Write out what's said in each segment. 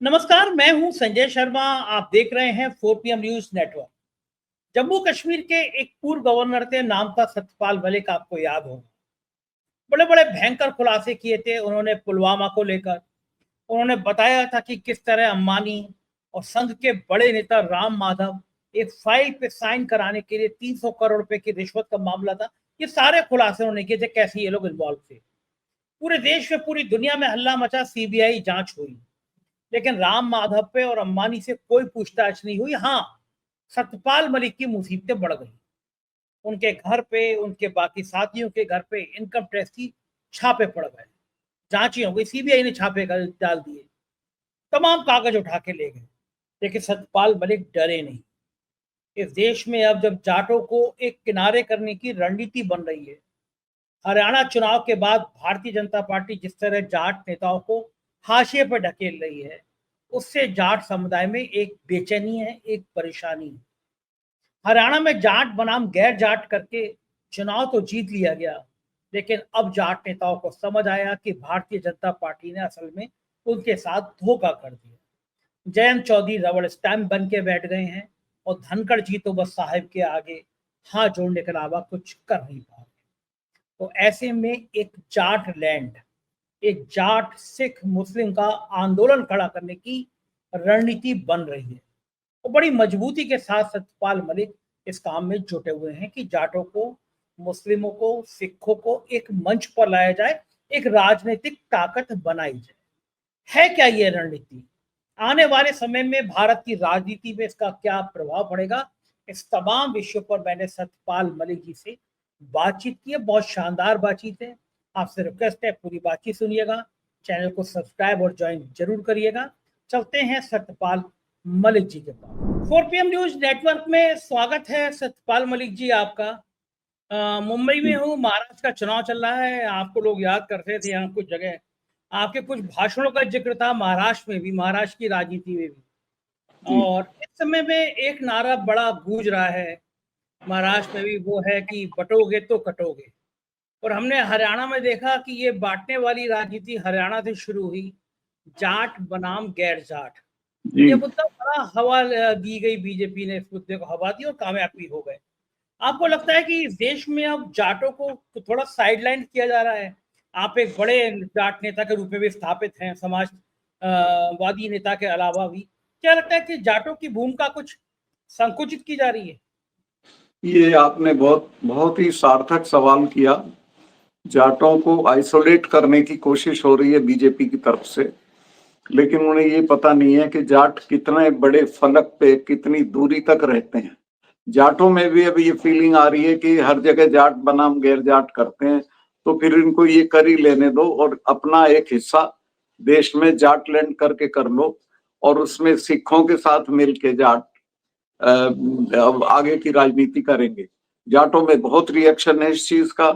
नमस्कार, मैं हूं संजय शर्मा। आप देख रहे हैं 4 PM news network. Jammu Kashmir के एक पूर्व गवर्नर थे, नाम था सत्यपाल मलिक, आपको याद होगा। बड़े बड़े भयंकर खुलासे किए थे उन्होंने पुलवामा को लेकर। उन्होंने बताया था कि किस तरह अंबानी और संघ के बड़े नेता राम माधव एक फाइल पे साइन कराने के लिए 300 करोड़ रुपए की रिश्वत का मामला था। ये सारे खुलासे उन्होंने किए थे, कैसे ये लोग इन्वॉल्व थे। पूरे देश में, पूरी दुनिया में हल्ला मचा, सीबीआई जांच हुई, लेकिन राम माधव पे और अंबानी से कोई पूछताछ नहीं हुई। हाँ, सतपाल मलिक की मुसीबतें बढ़ गई। उनके घर पे, उनके बाकी साथियों के घर पे इनकम टैक्स की छापे पड़ गए। जांच ही हो गई, सीबीआई ने छापे डाल दिए, तमाम कागज उठा के ले गए। लेकिन सतपाल मलिक डरे नहीं। इस देश में अब जब जाटों को एक किनारे करने की रणनीति बन रही है, हरियाणा चुनाव के बाद भारतीय जनता पार्टी जिस तरह जाट नेताओं को हाशिए पर ढकेल रही है, उससे जाट समुदाय में एक बेचैनी है, एक परेशानी है। हरियाणा में जाट बनाम गैर जाट करके चुनाव तो जीत लिया गया, लेकिन अब जाट नेताओं को समझ आया कि भारतीय जनता पार्टी ने असल में उनके साथ धोखा कर दिया। जयंत चौधरी रबड़ स्टैम्प बन के बैठ गए हैं और धनखड़ जी तो बस साहिब के आगे हाथ जोड़ने के अलावा कुछ कर नहीं पा रहे। तो ऐसे में एक जाट लैंड, एक जाट सिख मुस्लिम का आंदोलन खड़ा करने की रणनीति बन रही है। तो बड़ी मजबूती के साथ सतपाल मलिक इस काम में जुटे हुए हैं कि जाटों को, मुस्लिमों को, सिखों को एक मंच पर लाया जाए, एक राजनीतिक ताकत बनाई जाए। है क्या ये रणनीति? आने वाले समय में भारत की राजनीति में इसका क्या प्रभाव पड़ेगा? इस तमाम विषयों पर मैंने सतपाल मलिक जी से बातचीत की है। बहुत शानदार बातचीत है। आपसे रिक्वेस्ट है पूरी बातचीत सुनिएगा, चैनल को सब्सक्राइब और ज्वाइन जरूर करिएगा। चलते हैं सतपाल मलिक जी के पास। 4 PM न्यूज नेटवर्क में स्वागत है सतपाल मलिक जी आपका। मुंबई में हूँ, महाराष्ट्र का चुनाव चल रहा है। आपको लोग याद करते थे, यहाँ कुछ जगह आपके कुछ भाषणों का जिक्र था, महाराष्ट्र में भी, महाराष्ट्र की राजनीति में भी। और इस समय में एक नारा बड़ा गूंज रहा है महाराष्ट्र में भी, वो है कि बटोगे तो कटोगे। और हमने हरियाणा में देखा कि ये बांटने वाली राजनीति हरियाणा से शुरू हुई, जाट बनाम गैर जाट। ये मुद्दा बड़ा हवा दी गई, बीजेपी ने इस मुद्दे को हवा दी और कामयाब भी हो गए। आपको लगता है कि इस देश में अब जाटों को थोड़ा साइडलाइन किया जा रहा है? आप एक बड़े जाट नेता के रूप में भी स्थापित हैं, समाज वादी नेता के अलावा भी। क्या लगता है कि जाटों की भूमिका कुछ संकुचित की जा रही है? ये आपने बहुत बहुत ही सार्थक सवाल किया। जाटों को आइसोलेट करने की कोशिश हो रही है बीजेपी की तरफ से, लेकिन उन्हें ये पता नहीं है कि जाट कितने बड़े फलक पे कितनी दूरी तक रहते हैं। जाटों में भी अभी ये फीलिंग आ रही है कि हर जगह जाट बनाम गैर जाट करते हैं, तो फिर इनको ये कर ही लेने दो और अपना एक हिस्सा देश में जाट लैंड करके कर लो, और उसमें सिखों के साथ मिलके जाट अब आगे की राजनीति करेंगे। जाटों में बहुत रिएक्शन है इस चीज का,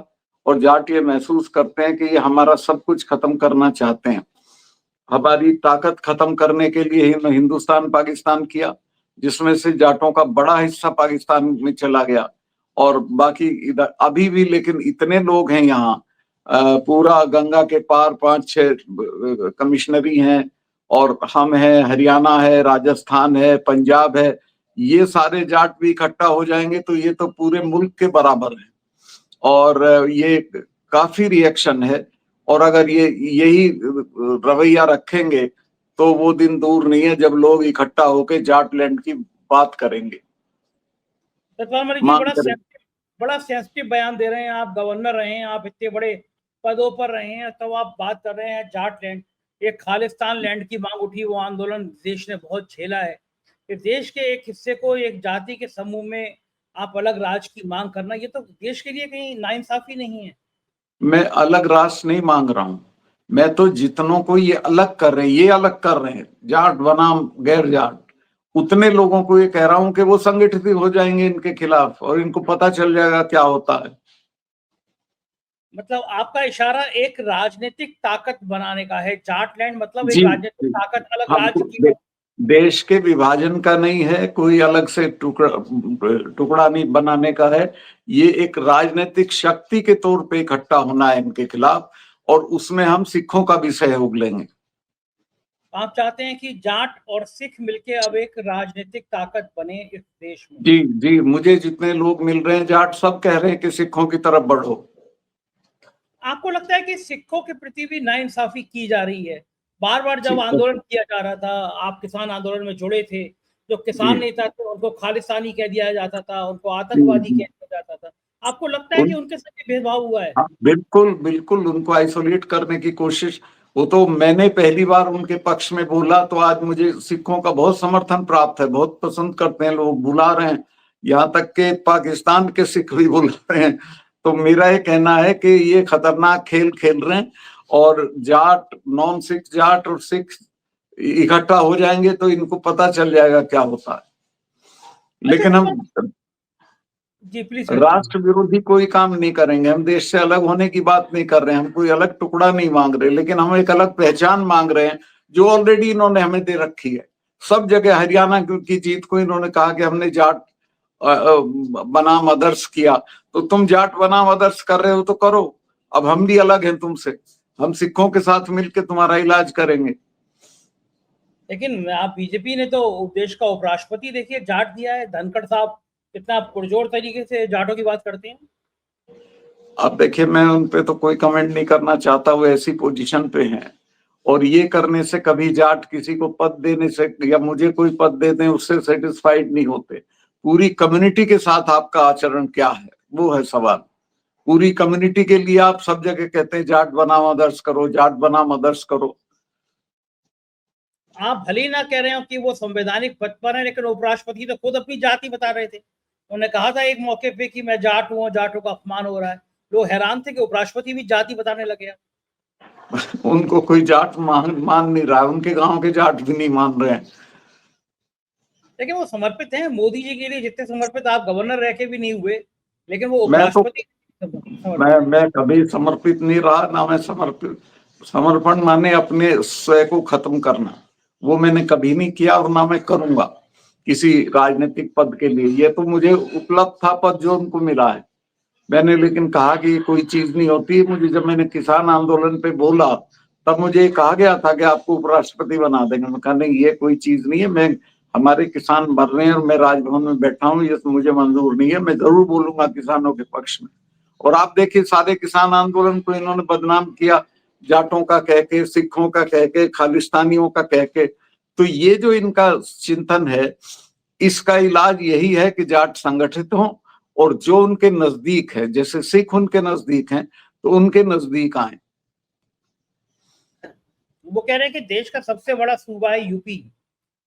और जाट ये महसूस करते हैं कि ये हमारा सब कुछ खत्म करना चाहते हैं। हमारी ताकत खत्म करने के लिए ही हिंदुस्तान पाकिस्तान किया, जिसमें से जाटों का बड़ा हिस्सा पाकिस्तान में चला गया, और बाकी इधर अभी भी लेकिन इतने लोग हैं यहाँ। पूरा गंगा के पार 5-6 कमिश्नरी हैं, और हम हैं, हरियाणा है, राजस्थान है, पंजाब है। ये सारे जाट भी इकट्ठा हो जाएंगे तो ये तो पूरे मुल्क के बराबर है, और ये काफी रिएक्शन है। और अगर ये यही रवैया रखेंगे तो वो दिन दूर नहीं है जब लोग इकट्ठा होकर जाट लैंड की बात करेंगे। बड़ा सेंसिटिव बयान दे रहे हैं आप। गवर्नर रहे हैं आप, इतने बड़े पदों पर रहे हैं, तो आप बात कर रहे हैं जाट लैंड। एक खालिस्तान लैंड की मांग उठी, वो आंदोलन देश ने बहुत झेला है कि देश के एक हिस्से को एक जाति के समूह में आप अलग राज की मांग करना, ये तो देश के लिए कहीं नाइंसाफी नहीं है? मैं अलग राष्ट्र नहीं मांग रहा हूं, मैं तो जितनों को ये अलग कर रहे हैं, ये अलग कर रहे हैं, जाट बनाम गैर जाट, उतने लोगों को ये कह रहा हूं कि वो संगठित हो जाएंगे इनके खिलाफ और इनको पता चल जाएगा क्या होता है। मतलब आपका इशारा एक राजनीतिक ताकत बनाने का है। जाटलैंड मतलब एक राजनीतिक ताकत, अलग राज्य की। देश के विभाजन का नहीं है, कोई अलग से टुकड़ा नहीं बनाने का है। ये एक राजनीतिक शक्ति के तौर पे इकट्ठा होना है इनके खिलाफ, और उसमें हम सिखों का भी सहयोग लेंगे। आप चाहते हैं कि जाट और सिख मिलके अब एक राजनीतिक ताकत बने इस देश में। जी जी, मुझे जितने लोग मिल रहे हैं जाट सब कह रहे हैं कि सिखों की तरफ बढ़ो। आपको लगता है कि सिखों के प्रति भी नाइंसाफी की जा रही है? बार बार जब जी आंदोलन किया जा रहा था, आप किसान आंदोलन में जुड़े थे, जो जी किसान नेता थे उनको खालिस्तानी कह दिया जाता था, उनको जी आतंकवादी जी। कह दिया जाता था। आपको लगता है कि उन उनके साथ ये भेदभाव हुआ है? हाँ, बिल्कुल बिल्कुल उनको आइसोलेट करने की कोशिश। वो तो मैंने पहली बार उनके पक्ष में बोला तो आज मुझे सिखों का बहुत समर्थन प्राप्त है, बहुत पसंद करते हैं लोग, बुला रहे हैं, यहाँ तक के पाकिस्तान के सिख भी बुला रहे हैं। तो मेरा ये कहना है कि ये खतरनाक खेल खेल रहे हैं और जाट, नॉन सिख जाट और सिख इकट्ठा हो जाएंगे तो इनको पता चल जाएगा क्या होता है। अच्छा लेकिन एक हम बात। जी प्लीज कंटिन्यू। राष्ट्र विरोधी कोई काम नहीं करेंगे, हम देश से अलग होने की बात नहीं कर रहे हैं, हम कोई अलग टुकड़ा नहीं मांग रहे, लेकिन हम एक अलग पहचान मांग रहे हैं जो ऑलरेडी इन्होंने हमें दे रखी है। सब जगह हरियाणा की जीत को इन्होंने कहा कि हमने जाट बनाम अदर्स किया, तो तुम जाट बनाम अदर्स कर रहे हो तो करो, अब हम भी अलग हैं तुमसे, हम सिखों के साथ मिलकर तुम्हारा इलाज करेंगे। लेकिन आप बीजेपी ने तो देश का उपराष्ट्रपति देखिए जाट दिया है, धनखड़ साहब कितना पुरजोर तरीके से जाटों की बात करते हैं। अब देखिए मैं उन पे तो कोई कमेंट नहीं करना चाहता, वो ऐसी पोजीशन पे हैं और ये करने से कभी जाट किसी को पद देने से या मुझे कोई पद दे दें उससे सेटिस्फाइड नहीं होते। पूरी कम्युनिटी के साथ आपका आचरण क्या है वो है सवाल। पूरी कम्युनिटी के लिए आप सब जगह कहते हैं जाट बनाम अदर्स करो, जाट बनाम अदर्स करो। आप भले ही ना कह रहे हो कि वो संवैधानिक पद पर है, लेकिन उपराष्ट्रपति तो खुद अपनी जाति बता रहे थे। उन्होंने कहा था एक मौके पे कि मैं जाट हूँ, जाटों का अपमान हो रहा है। लोग हैरान थे कि उपराष्ट्रपति भी जाति बताने लगे। उनको कोई जाट मान नहीं रहा है, उनके गांव के जाट भी नहीं मान रहे हैं। लेकिन वो समर्पित हैं मोदी जी के लिए, जितने समर्पित आप गवर्नर रह के भी नहीं हुए, लेकिन वो मैं तो उपराष्ट्रपति समर्पित है। मैं कभी समर्पित नहीं रहा ना, मैं समर्पित, समर्पण माने अपने स्वयं को खत्म करना, वो मैंने कभी नहीं किया और ना मैं करूंगा किसी राजनीतिक पद के लिए। ये तो मुझे उपलब्ध था पद जो उनको मिला है, मैंने लेकिन कहा कि ये कोई चीज नहीं होती। मुझे जब मैंने किसान आंदोलन पे बोला तब मुझे कहा गया था कि आपको उपराष्ट्रपति बना देंगे, मैं कहा नहीं ये कोई चीज नहीं है, मैं, हमारे किसान मर रहे हैं और मैं राजभवन में बैठा हूँ, ये मुझे मंजूर नहीं है, मैं जरूर बोलूंगा किसानों के पक्ष में। और आप देखिए सारे किसान आंदोलन को इन्होंने बदनाम किया, जाटों का कह के, सिखों का कह के, खालिस्तानियों का कह के। तो ये जो इनका चिंतन है, इसका इलाज यही है कि जाट संगठित हों और जो उनके नजदीक है, जैसे सिख उनके नजदीक हैं तो उनके नजदीक आए। वो कह रहे हैं कि देश का सबसे बड़ा सूबा है यूपी,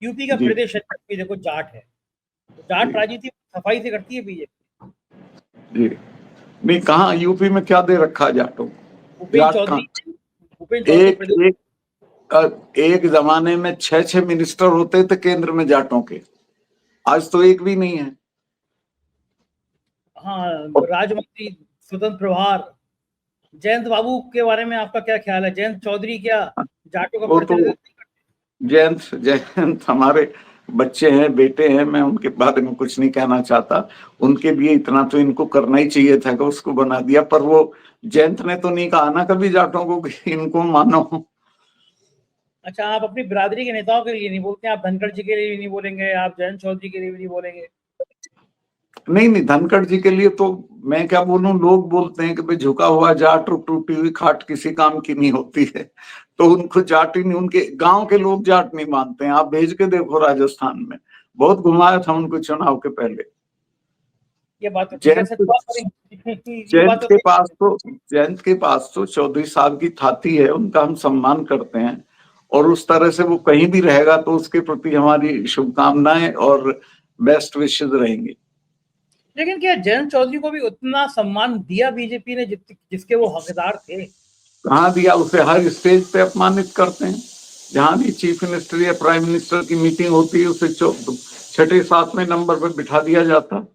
यूपी का जी प्रदेश अध्यक्ष भी देखो जाट है। तो जाट जी राजनीति सफाई से करती है बीजेपी। जी। नहीं, कहाँ यूपी में क्या दे रखा है जाटों को? भूपेन्द्र जाट चौधरी, कहाँ? भूपेन्द्र चौधरी एक प्रदेश। एक एक जमाने में 6 6 मिनिस्टर होते थे केंद्र में जाटों के, आज तो एक भी नहीं है। हाँ, और राज्य मंत्री, स्वतंत्र प्रभार। जयंत बाबू के बारे में आपका क्या ख्याल है? जयंत चौधरी क्या जाटों का वो तो प्रतिनिधित्व? जयंत जयंत हमारे बच्चे हैं, बेटे हैं, मैं उनके बारे में कुछ नहीं कहना चाहता। उनके लिए इतना तो इनको करना ही चाहिए था कि उसको बना दिया, पर वो जयंत ने तो नहीं कहा ना कभी जाटों को कि इनको मानो। अच्छा, आप अपनी बिरादरी के नेताओं के लिए नहीं बोलते, आप धनखड़ जी के लिए भी नहीं बोलेंगे, आप जयंत चौधरी के लिए भी नहीं बोलेंगे? नहीं नहीं, धनखड़ जी के लिए तो मैं क्या बोलूं, लोग बोलते हैं कि भाई झुका हुआ जाट और टूटी हुई खाट किसी काम की नहीं होती है, तो उनको जाट ही नहीं, उनके गांव के लोग जाट नहीं मानते हैं। आप भेज के देखो राजस्थान में, बहुत घुमाया था उनको चुनाव के पहले। ये बात तो ठीक है जयंत सर। ये बात जयंत तो के ठीक पास तो जयंत के पास तो चौधरी साहब की थाती है, उनका हम सम्मान करते हैं और उस तरह से वो कहीं भी रहेगा तो उसके प्रति हमारी शुभकामनाएं और बेस्ट विशेस रहेंगी। लेकिन क्या जयंत चौधरी को भी उतना सम्मान दिया बीजेपी ने जिसके वो हकदार थे? कहाँ दिया? उसे हर स्टेज पे अपमानित करते हैं, जहां भी चीफ मिनिस्टर या प्राइम मिनिस्टर की मीटिंग होती है उसे 6 7वें नंबर पर बिठा दिया जाता।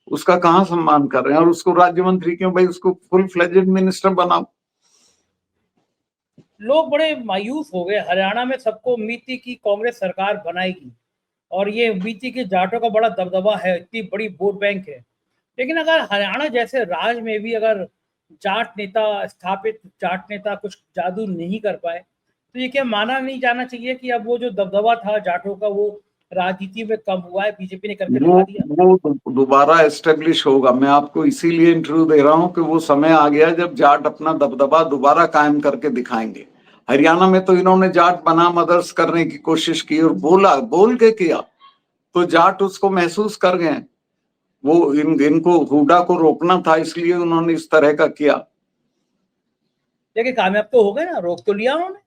उसका कहाँ सम्मान कर रहे हैं? और उसको राज्य मंत्री क्यों? भाई उसको फुल फ्लेजेड मिनिस्टर बनाओ। लोग बड़े मायूस हो गए। हरियाणा में सबको उम्मीद थी कि कांग्रेस सरकार बनाएगी और ये उम्मीद थी कि जाटों का बड़ा दबदबा है, इतनी बड़ी वोट बैंक है। लेकिन अगर हरियाणा जैसे राज्य में भी अगर जाट नेता स्थापित, जाट नेता कुछ जादू नहीं कर पाए, तो ये क्या माना नहीं जाना चाहिए कि अब वो जो दबदबा था जाटों का वो राजनीति में कम हुआ है, बीजेपी ने करके दिखा दिया? वो दोबारा एस्टेब्लिश होगा। मैं आपको इसीलिए इंटरव्यू दे रहा हूं कि वो समय आ गया जब जाट अपना दबदबा दोबारा कायम करके दिखाएंगे। हरियाणा में तो इन्होंने जाट बनाम अदर्स करने की कोशिश की और बोल के किया, तो जाट उसको महसूस कर गए। वो इनको हुडा को रोकना था, इसलिए उन्होंने इस तरह का किया। लेकिन कामयाब तो हो गए ना, रोक तो लिया उन्होंने,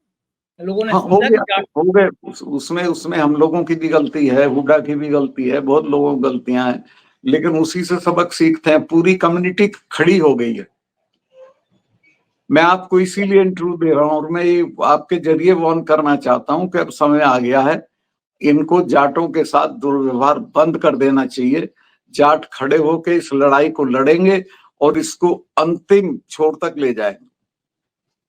लोगों ने हाँ, हो समझा कि गया, जाट। हो गए। उसमें हम लोगों की भी गलती है, हुडा की भी गलती है, बहुत लोगों की गलतियां हैं, लेकिन उसी से सबक सीखते हैं। पूरी कम्युनिटी खड़ी हो गई है। मैं आपको इसीलिए इंटरव्यू दे रहा हूं और मैं ये आपके जरिए वार्न करना चाहता हूं कि अब समय आ गया है, इनको जाटों के साथ दुर्व्यवहार बंद कर देना चाहिए। जाट खड़े होकर इस लड़ाई को लड़ेंगे और इसको अंतिम छोर तक ले जाएंगे।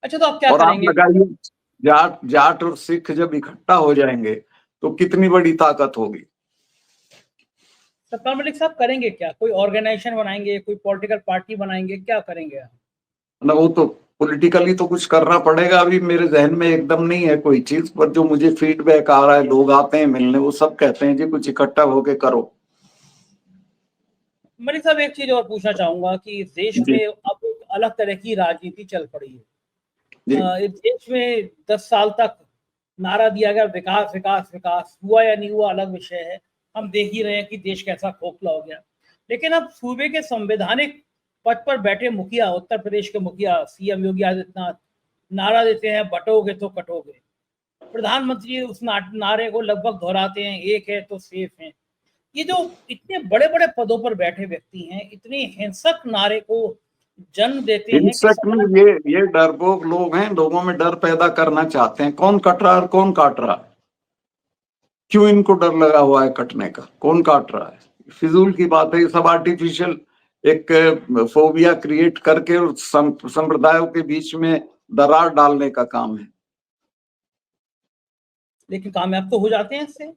अच्छा, तो आप क्या और आप करेंगे? लगाइए, जाट जाट और सिख जब इकट्ठा हो जाएंगे तो कितनी बड़ी ताकत होगी। सतपाल मलिक साहब करेंगे क्या? कोई ऑर्गेनाइजेशन बनाएंगे, कोई पॉलिटिकल पार्टी बनाएंगे, क्या करेंगे आप? ना, वो तो पॉलिटिकली तो कुछ करना पड़ेगा। अभी मेरे जहन में एकदम नहीं है कोई चीज, पर जो मुझे फीडबैक आ रहा है, लोग आते हैं मिलने, वो सब कहते हैं जी कुछ इकट्ठा होके करो। मलिक साहब, एक चीज और पूछना चाहूंगा कि इस देश जी में अब एक अलग तरह की राजनीति चल पड़ी है। जी। इस देश में 10 साल तक नारा दिया गया विकास विकास विकास, हुआ या नहीं हुआ अलग विषय है। हम देख ही रहे हैं कि देश कैसा खोखला हो गया। लेकिन अब सूबे के संवैधानिक पद पर बैठे मुखिया, उत्तर प्रदेश के मुखिया सीएम योगी आदित्यनाथ नारा देते हैं बटोगे तो कटोगे। प्रधानमंत्री उस नारे को लगभग दोहराते हैं, एक है तो सेफ है। ये जो इतने बड़े बड़े पदों पर बैठे व्यक्ति हैं, इतने हिंसक नारे को जन्म देते हैं कि हिंसक सवाल। में ये डरपोक लोग हैं, लोगों में डर पैदा करना चाहते हैं। कौन कट रहा है और कौन काट रहा है? क्यों इनको डर लगा हुआ है कटने का? कौन काट रहा है? फिजूल की बात है। ये सब आर्टिफिशियल एक फोबिया क्रिएट करके और संप्रदायों के बीच में दरार डालने का काम है। लेकिन कामयाब तो हो जाते हैं इससे।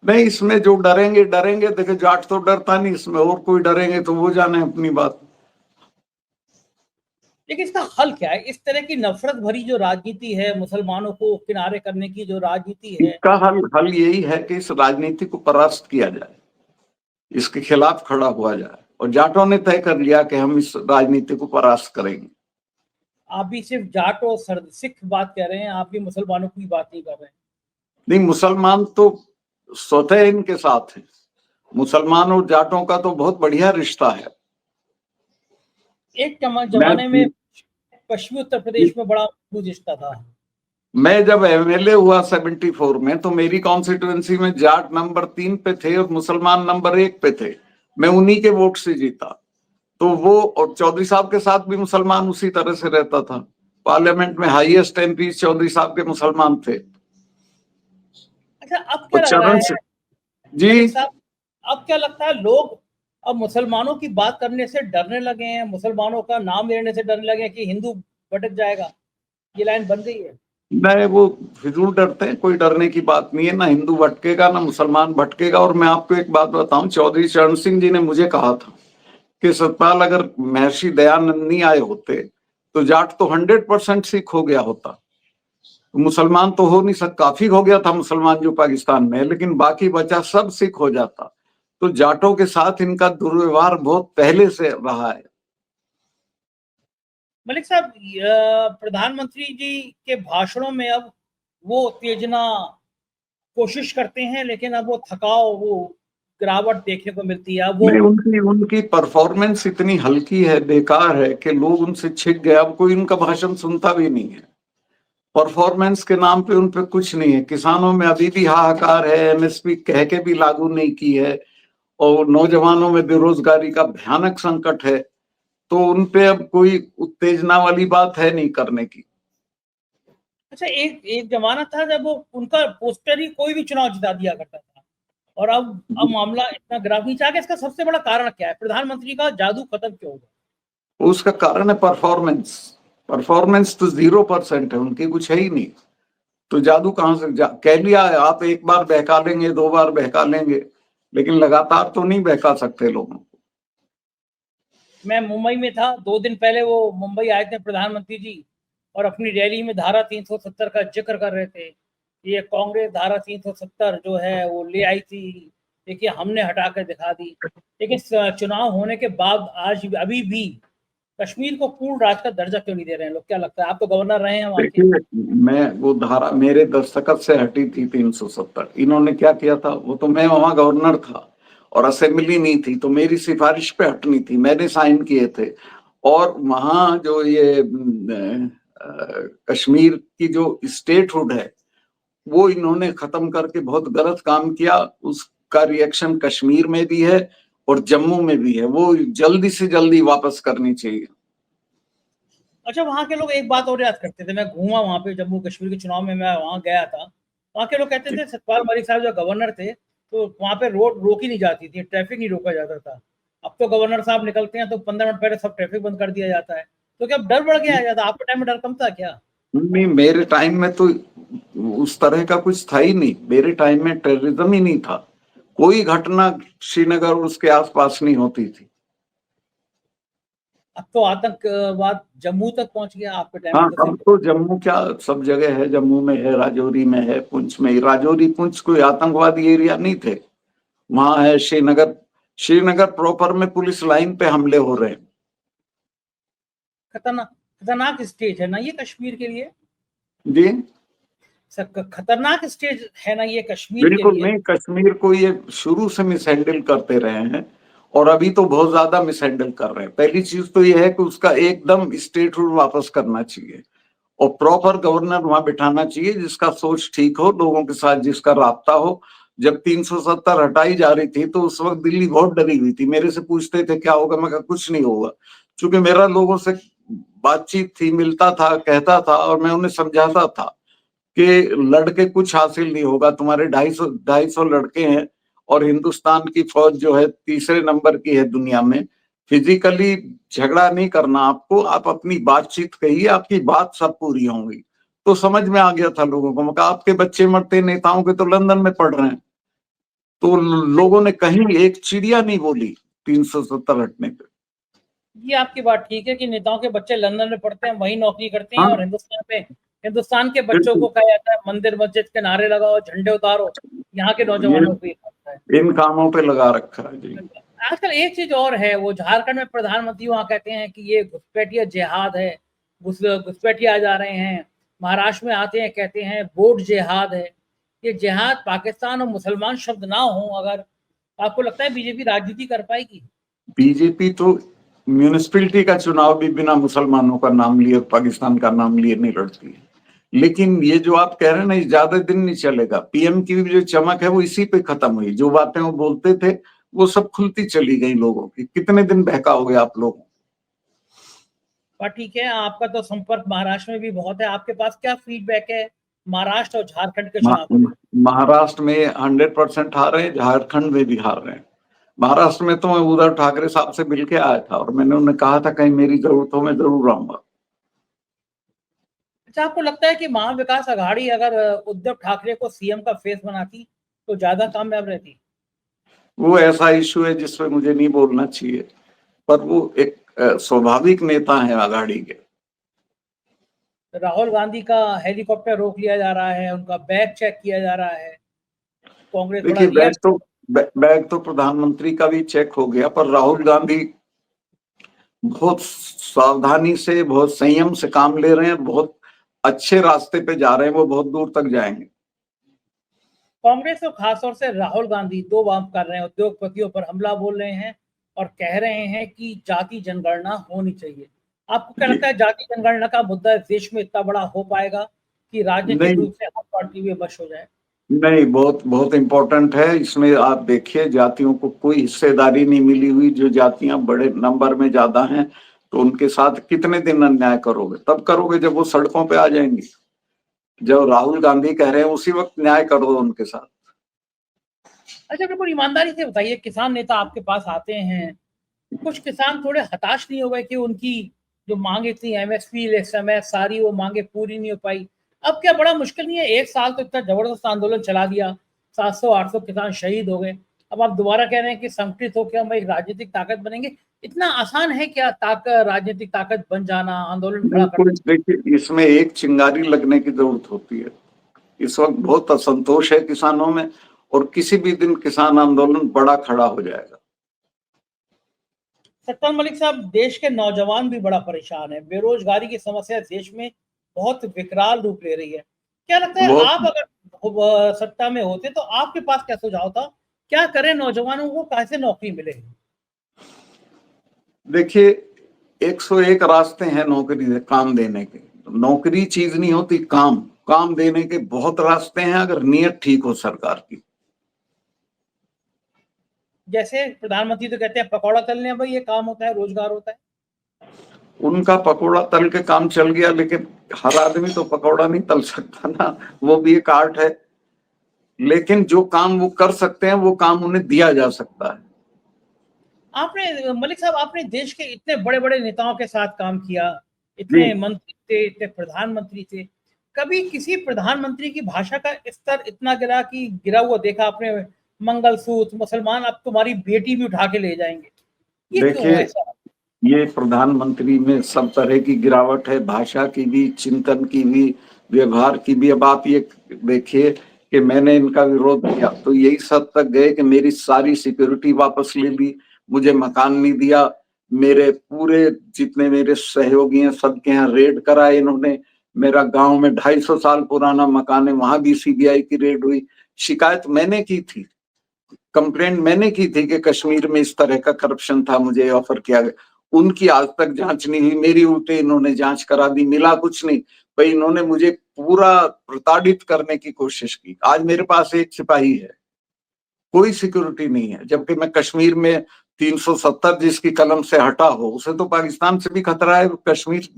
नहीं, इसमें जो डरेंगे डरेंगे, देखो जाट तो डरता नहीं, इसमें और कोई डरेंगे तो वो जाने अपनी बात। लेकिन इसका हल क्या है? इस तरह की नफरत भरी जो राजनीति है, मुसलमानों को किनारे करने की जो राजनीति है। इसका हल यही है कि इस राजनीति को परास्त किया जाए, इसके खिलाफ खड़ा हुआ जाए। और जाटों ने तय कर लिया कि हम इस राजनीति को परास्त करेंगे। आप भी सिर्फ जाट और सिख बात कह रहे हैं, आप भी मुसलमानों की बात नहीं कर रहे हैं। नहीं, मुसलमान तो स्वतः इनके साथ है। मुसलमान और जाटों का तो बहुत बढ़िया रिश्ता है। एक मैं जमाने में पश्चिमी उत्तर प्रदेश में बड़ा मजबूत रिश्ता था। मैं जब एमएलए हुआ 74 में, तो मेरी कॉन्स्टिट्यूएंसी में जाट नंबर 3 पे थे और मुसलमान नंबर 1 पे थे। मैं उन्हीं के वोट से जीता। तो वो, और चौधरी साहब के साथ भी मुसलमान उसी तरह से रहता था। पार्लियामेंट में हाईएस्ट एमपी चौधरी साहब के मुसलमान थे। अच्छा, अब क्या और लग रहा चरण है से जी। मलिक साहब, अब क्या लगता है लोग अब मुसलमानों की बात करने से डरने लगे हैं, मुसलमानों का नाम लेने से डरने लगे हैं कि हिंदू भटक जाएगा, ये लाइन बन गई है? नहीं, वो फिजूल डरते हैं। कोई डरने की बात नहीं है। ना हिंदू भटकेगा ना मुसलमान भटकेगा। और मैं आपको एक बात बताऊं, चौधरी चरण सिंह जी ने मुझे कहा था कि सतपाल, अगर महर्षि दयानंद नहीं आए होते तो जाट तो 100% सिख हो गया होता। तो मुसलमान तो हो नहीं सकता। काफी हो गया था मुसलमान जो पाकिस्तान में है, लेकिन बाकी बचा सब सिख हो जाता। तो जाटों के साथ इनका दुर्व्यवहार बहुत पहले से रहा है। मलिक साहब, प्रधानमंत्री जी के भाषणों में अब वो उत्तेजना कोशिश करते हैं, लेकिन अब वो थकाव, वो गिरावट देखने को मिलती है। अब वो नहीं, उनकी उनकी परफॉर्मेंस इतनी हल्की है, बेकार है कि लोग उनसे छिक गए। अब कोई उनका भाषण सुनता भी नहीं है। परफॉर्मेंस के नाम पे उन पे कुछ नहीं है। किसानों में अभी भी हाहाकार है, एमएसपी कह के भी लागू नहीं की है। और नौजवानों में बेरोजगारी का भयानक संकट है। तो उन पे अब कोई उत्तेजना वाली बात है नहीं करने की। अच्छा, एक एक जमाना था जब वो उनका पोस्टर ही कोई भी चुनाव जिता दिया करता था, और अब मामला इतना ग्राफ नीचे आ गया। इसका सबसे बड़ा कारण क्या है? प्रधानमंत्री का जादू खत्म क्यों हो गया? उसका कारण है परफॉर्मेंस। परफॉर्मेंस तो 0% है उनकी, कुछ है ही नहीं। तो जादू कहां से कह लिया है, आप एक बार बहका लेंगे, 2 बार बहका लेंगे, लेकिन लगातार तो नहीं बहका सकते लोगों को। मैं मुंबई में था 2 दिन पहले, वो मुंबई आए थे प्रधानमंत्री जी, और अपनी रैली में धारा 370 का जिक्र कर रहे थे। ये कांग्रेस धारा 370 जो है वो ले आई थी, देखिए हमने हटा कर दिखा दी। लेकिन चुनाव होने के बाद आज अभी भी कश्मीर को पूर्ण राज्य का दर्जा क्यों नहीं दे रहे हैं लोग? क्या लगता है? आप तो गवर्नर रहे हैं वहां के। देखिए, मैं वो धारा मेरे दस्तखत से हटी थी 370। इन्होंने क्या किया था, वो तो मैं वहां गवर्नर था और असेंबली नहीं थी, तो मेरी सिफारिश पे हटनी थी, मैंने साइन किए थे। और वहां जो ये कश्मीर की जो स्टेटहुड है वो इन्होंने खत्म करके बहुत गलत काम किया। उसका रिएक्शन कश्मीर में भी है और जम्मू में भी है, वो जल्दी से जल्दी वापस करनी चाहिए। अच्छा, वहां के लोग एक बात और याद करते थे, मैं घूमा वहां पे जम्मू कश्मीर के चुनाव में, मैं वहां गया था। वहां के लोग कहते थे सतपाल मलिक साहब जो गवर्नर थे तो वहां पे रोड रोकी नहीं जाती थी, ट्रैफिक नहीं रोका जाता था। अब तो गवर्नर साहब निकलते हैं तो 15 मिनट पहले सब ट्रैफिक बंद कर दिया जाता है। तो क्या डर बढ़ गया है? आपके टाइम में डर कम था क्या? नहीं, मेरे टाइम में तो उस तरह का कुछ था ही नहीं। मेरे टाइम में टेररिज्म ही नहीं था, कोई घटना श्रीनगर और उसके आसपास नहीं होती थी। अब तो आतंकवाद जम्मू तक पहुंच गया, आपके टाइम हाँ, में तो अब सिर्फ। तो जम्मू क्या सब जगह है, जम्मू में है, राजौरी में है, पुंछ में। राजौरी पुंछ कोई आतंकवादी एरिया नहीं थे, वहां है श्रीनगर। श्रीनगर प्रॉपर में पुलिस लाइन पे हमले हो रहे हैं। खतरनाक खतरनाक स्टेज है ना ये कश्मीर के लिए। जी खतरनाक स्टेज है ना ये कश्मीर के बिल्कुल लिए। नहीं, कश्मीर को ये शुरू से मिसहैंडल करते रहे हैं और अभी तो बहुत ज्यादा मिसहैंडल कर रहे हैं। पहली चीज तो ये है कि उसका एकदम स्टेटहुड वापस करना चाहिए और प्रॉपर गवर्नर वहां बिठाना चाहिए जिसका सोच ठीक हो, लोगों के साथ जिसका राब्ता हो। जब 370 हटाई जा रही थी तो उस वक्त दिल्ली बहुत डरी हुई थी, मेरे से पूछते थे क्या होगा, मैं कहा कुछ नहीं होगा। क्योंकि मेरा लोगों से बातचीत थी, मिलता था, कहता था और मैं उन्हें समझाता था कि लड़के कुछ हासिल नहीं होगा, तुम्हारे 250 लड़के हैं और हिंदुस्तान की फौज जो है तीसरे नंबर की है दुनिया में। फिजिकली झगड़ा नहीं करना आपको, आप अपनी बातचीत कहिए, आपकी बात सब पूरी होंगी। तो समझ में आ गया था लोगों को। मैं कहा आपके बच्चे मरते नेताओं के तो लंदन में पढ़ रहे हैं। तो लोगों ने कहीं एक चिड़िया नहीं बोली 370 हटने पे। ये आपकी बात ठीक है कि नेताओं के बच्चे लंदन में पढ़ते हैं, वहीं नौकरी करते हैं, हाँ और हिंदुस्तान के बच्चों बिल्कुल, को कहा जाता है मंदिर मस्जिद के नारे लगाओ, झंडे उतारो। यहाँ के ये नौजवानों को ये करता है। इन कामों पे लगा रखा है जी। आजकल एक चीज और है, वो झारखंड में प्रधानमंत्री वहां कहते हैं कि ये घुसपैठिया जिहाद है, घुसपैठिया आ जा रहे हैं। महाराष्ट्र में आते हैं कहते हैं वोट जिहाद है। ये जिहाद पाकिस्तान और मुसलमान शब्द ना हो अगर, आपको लगता है बीजेपी राजनीति कर पाएगी? बीजेपी तो म्यूनिसिपैलिटी का चुनाव भी बिना मुसलमानों का नाम लिए, पाकिस्तान का नाम लिए नहीं लड़ती है। लेकिन ये जो आप कह रहे हैं ना, ये ज्यादा दिन नहीं चलेगा। पीएम की भी जो चमक है वो इसी पे खत्म हुई। जो बातें वो बोलते थे वो सब खुलती चली गई लोगों की। कितने दिन बहकाओगे आप लोग। पर ठीक है, आपका तो संपर्क महाराष्ट्र में भी बहुत है, आपके पास क्या फीडबैक है महाराष्ट्र और झारखंड के चुनाव को लेकर? महाराष्ट्र में 100% हार रहे हैं, झारखंड में भी हार रहे हैं। महाराष्ट्र में तो मैं उद्धव ठाकरे साहब से मिल के आया था और मैंने उन्हें कहा था कहीं मेरी जरूरत हो मैं जरूर आऊंगा। अच्छा, आपको लगता है कि महाविकास आघाड़ी अगर उद्धव ठाकरे को सीएम का फेस बनाती तो ज्यादा कामयाब रहती? वो ऐसा इशू है जिसपे मुझे नहीं बोलना चाहिए, पर वो एक स्वाभाविक नेता है आघाड़ी के। राहुल गांधी का हेलीकॉप्टर रोक लिया जा रहा है, उनका बैग चेक किया जा रहा है, कांग्रेस बड़ा देखिए, रिएक्ट। बैग तो प्रधानमंत्री का भी चेक हो गया, पर राहुल गांधी बहुत सावधानी से, बहुत संयम से काम ले रहे हैं, बहुत अच्छे रास्ते पे जा रहे हैं, वो बहुत दूर तक जाएंगे। कांग्रेस और खासतौर से राहुल गांधी दो बात कर रहे हैं, उद्योगपतियों पर हमला बोल रहे हैं और कह रहे हैं कि जाति जनगणना होनी चाहिए। आपको क्या जी लगता है जाति जनगणना का मुद्दा इस देश में इतना बड़ा हो पाएगा कि राजनीतिक नहीं, रूप से हर पार्टी में बश हो जाए? नहीं, बहुत बहुत इम्पोर्टेंट है। इसमें आप देखिए जातियों को कोई हिस्सेदारी नहीं मिली हुई। जो जातियां बड़े नंबर में ज्यादा हैं तो उनके साथ कितने दिन अन्याय करोगे? तब करोगे जब वो सड़कों पे आ जाएंगे। जब राहुल गांधी कह रहे हैं उसी वक्त न्याय करो उनके साथ। अच्छा, बिल्कुल ईमानदारी से बताइए, किसान नेता आपके पास आते हैं, कुछ किसान थोड़े हताश नहीं हो गए कि उनकी जो मांगे थी एमएसपी ले समय सारी वो मांगे पूरी नहीं हो पाई? अब क्या बड़ा मुश्किल नहीं है? एक साल तो इतना जबरदस्त आंदोलन चला दिया, 700-800 किसान शहीद हो गए। अब आप दोबारा कह रहे हैं कि संगठित होकर हम एक राजनीतिक ताकत बनेंगे। इतना आसान है क्या राजनीतिक ताकत बन जाना, आंदोलन खड़ा बिल्कुल, करना? देखिए इसमें एक चिंगारी लगने की जरूरत होती है। इस वक्त बहुत असंतोष है किसानों में, और किसी भी दिन किसान आंदोलन बड़ा खड़ा हो जाएगा। सत्पाल मलिक साहब, देश के नौजवान भी बड़ा परेशान है। बेरोजगारी की समस्या देश में बहुत विकराल रूप ले रही है। क्या लगता है, बहुत, आप अगर सत्ता में होते तो आपके पास क्या सुझाव था? क्या करें, नौजवानों को कैसे नौकरी मिले? देखिए 101 रास्ते हैं नौकरी काम देने के। नौकरी चीज नहीं होती, काम काम देने के बहुत रास्ते हैं, अगर नीयत ठीक हो सरकार की। जैसे प्रधानमंत्री तो कहते हैं पकौड़ा तलने, भाई ये काम होता है, रोजगार होता है। उनका पकौड़ा तल के काम चल गया, लेकिन हर आदमी तो पकौड़ा नहीं तल सकता ना, वो भी एक आर्ट है। लेकिन जो काम वो कर सकते हैं वो काम उन्हें दिया जा सकता है। आपने मलिक साहब, आपने देश के इतने बड़े बड़े नेताओं के साथ काम किया, जी, इतने मंत्री थे, इतने प्रधानमंत्री थे। कभी किसी प्रधानमंत्री की भाषा का स्तर इतना गिरा हुआ देखा आपने? मंगलसूत्र, मुसलमान अब तुम्हारी बेटी भी उठा के ले जाएंगे, ये क्यों देखिए ऐसा? ये प्रधानमंत्री में सब तरह की गिरावट है, भाषा की भी, चिंतन की भी, व्यवहार की भी। अब आप ये देखिए कि मैंने इनका विरोध किया तो यही हद तक गए कि मेरी सारी सिक्योरिटी वापस ले ली, मुझे मकान नहीं दिया, मेरे पूरे जितने मेरे सहयोगी हैं सबके यहाँ रेड कराए इन्होंने। मेरा गांव में 250 साल पुराना मकान है, वहां भी सीबीआई की रेड हुई। शिकायत मैंने की थी, कंप्लेंट मैंने की थी कि कश्मीर में इस तरह का करप्शन था, मुझे ऑफर किया गया। उनकी आज तक जांच नहीं हुई, मेरी उल्टे इन्होंने जांच करा दी, मिला कुछ नहीं। भाई इन्होंने मुझे पूरा प्रताड़ित करने की कोशिश की। आज मेरे पास एक सिपाही है, कोई सिक्योरिटी नहीं है, जबकि मैं कश्मीर में 370 जिसकी कलम से हटा हो, उसे तो पाकिस्तान से भी खतरा है, कश्मीर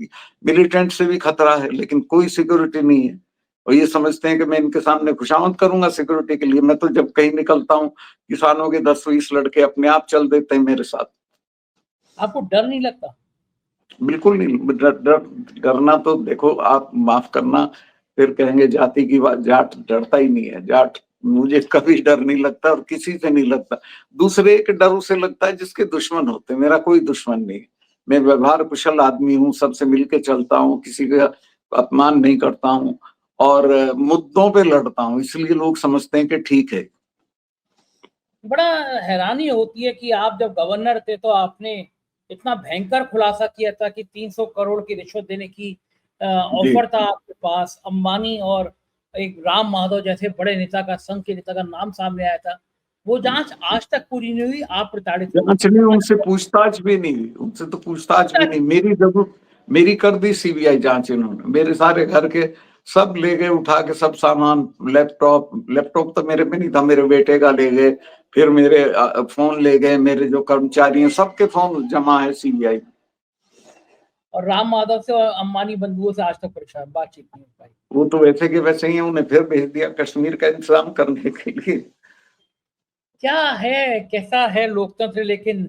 मिलिटेंट से भी खतरा है, लेकिन कोई सिक्योरिटी नहीं है। और ये समझते हैं कि मैं इनके सामने खुशामद करूंगा सिक्योरिटी के लिए। मैं तो जब कहीं निकलता हूँ, किसानों के 10-20 लड़के अपने आप चल देते हैं मेरे साथ। आपको डर नहीं लगता? बिल्कुल नहीं। डरना तो देखो, आप माफ करना, फिर कहेंगे जाति की बात, जाट डरता ही नहीं है। जाट मुझे कभी डर नहीं लगता और किसी से नहीं लगता। दूसरे के डर उसे लगता है जिसके दुश्मन होते हैं, मेरा कोई दुश्मन नहीं। मैं व्यवहार कुशल आदमी हूँ, सबसे मिलके चलता हूँ, किसी का अपमान नहीं करता हूँ, और मुद्दों पे लड़ता हूँ, इसलिए लोग समझते हैं कि ठीक है। बड़ा हैरानी होती है कि आप जब गवर्नर थे तो आपने इतना भयंकर खुलासा किया था कि 300 करोड़ की रिश्वत देने की जी, ऑफर था आपके पास। अंबानी और एक राम माधव जैसे बड़े नेता का, संघ के नेता का नाम सामने आया था। वो जांच आज तक पूरी नहीं हुई, आप प्रताड़ित हो गए। जांच नहीं, उनसे पूछताछ भी नहीं हुई, उनसे तो पूछताछ भी नहीं। मेरी जरूर मेरी कर दी सीबीआई जांच इन्होंने, मेरे सारे घर के सब ले गए उठा के, सब सामान, लैपटॉप तो मेरे में नहीं था, मेरे बेटे का ले गए। फिर मेरे फोन ले गए, मेरे जो कर्मचारी हैं सबके फोन जमा है सीबीआई। और राम माधव से और अंबानी बंधुओं से आज तक परेशान बातचीत नहीं हो पाई। वो तो वैसे के वैसे ही हैं, उन्हें फिर भेज दिया कश्मीर का इंतजाम करने के लिए। क्या है, कैसा है लोकतंत्र, लेकिन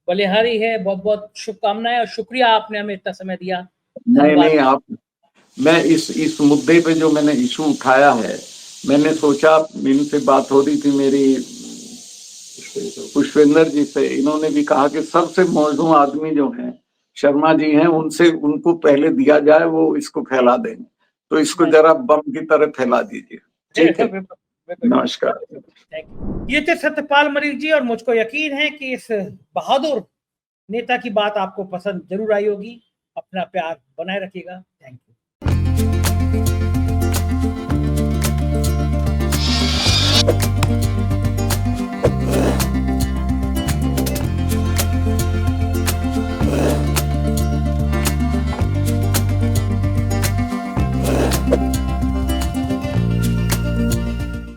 बलिहारी है। बहुत बहुत शुभकामनाएं और शुक्रिया, आपने हमें इतना समय दिया। नहीं धन्यवाद। नहीं, आप, मैं इस मुद्दे पे जो मैंने इशू उठाया है, मैंने सोचा, इनसे बात हो रही थी मेरी पुष्पेंद्र जी से, इन्होंने भी कहा कि सबसे मौजूद आदमी जो हैं शर्मा जी हैं, उनसे उनको पहले दिया जाए, वो इसको फैला देंगे, तो इसको जरा बम की तरह फैला दीजिए। ठीक है, नमस्कार। Thank you. ये थे सत्यपाल मलिक जी, और मुझको यकीन है कि इस बहादुर नेता की बात आपको पसंद जरूर आई होगी। अपना प्यार बनाए रखिएगा। Thank you.